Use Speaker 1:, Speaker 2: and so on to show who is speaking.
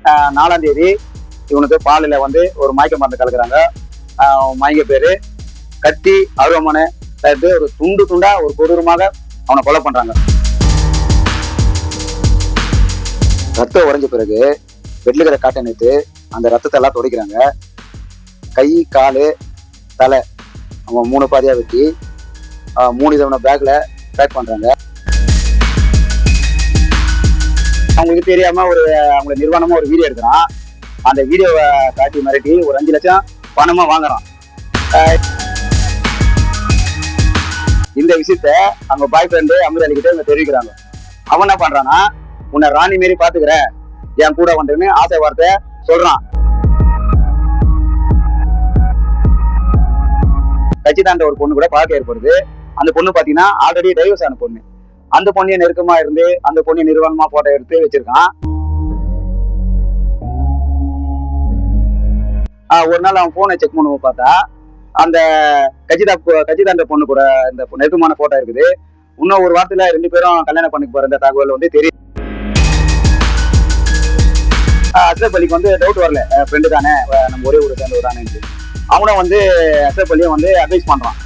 Speaker 1: 4ஆம் தேதி இவனுக்கு பாலில் வந்து ஒரு மயக்க மருந்து கலக்குறாங்க. மயங்க பேரு கத்தி அருவமனை ஒரு துண்டு துண்டா ஒரு கொடூரமாக அவனை கொலை பண்றாங்க. ரத்தம் உறைஞ்ச பிறகு வெள்ளிக்கிற காட்டை நிறுத்து அந்த ரத்தத்தை எல்லாம் துடைக்கிறாங்க. கை காலு தலை அவன் 3 பாதியா வெட்டி 3 விதமான பேக்ல பேக் பண்றாங்க. அவங்களுக்கு தெரியாம அவங்க நிர்வாணமா ஒரு வீடியோ எடுக்கிறான். அந்த வீடியோவை காட்டி மிரட்டி ஒரு 5 லட்சம் பணமா வாங்குறான். இந்த விஷயத்த அவங்க பாய் ஃப்ரெண்டு அமிர் அலி கிட்ட இவங்க தெரிவிக்கிறாங்க. அவன் என்ன பண்றான்னா, உன்னை ராணி மாரி பாத்துக்கிற என் கூட வந்துன்னு ஆசை வார்த்தை சொல்றான். கட்சிதாண்ட ஒரு பொண்ணு கூட பழக்கம் ஏற்படுது. அந்த பொண்ணு பாத்தீங்கன்னா ஆல்ரெடி டைவர்ஸ் ஆன பொண்ணு. அந்த பொண்ணைய நெருக்கமா இருந்து அந்த பொண்ணை நிர்வாணமா போட்டோ எடுத்து வச்சிருக்கான். ஒரு நாள் அவன் போனை செக் பண்ணுவோம் பார்த்தா அந்த கட்சிதாண்ட பொண்ணு கூட இந்த நெருக்கமான போட்டோ இருக்குது. இன்னும் ஒரு வாரத்துல 2 பேரும் கல்யாணம் பண்ணிக்க போற இந்த தகவல் வந்து தெரியும். அஷ்ரப் அலிக்கு வந்து டவுட் வரல, ஃப்ரெண்டு தானே, நம்ம ஒரே ஊரை சேர்ந்தவர் தானே. அவனும் வந்து அஷ்ரப் அலியை வந்து அட்வைஸ் பண்றான்.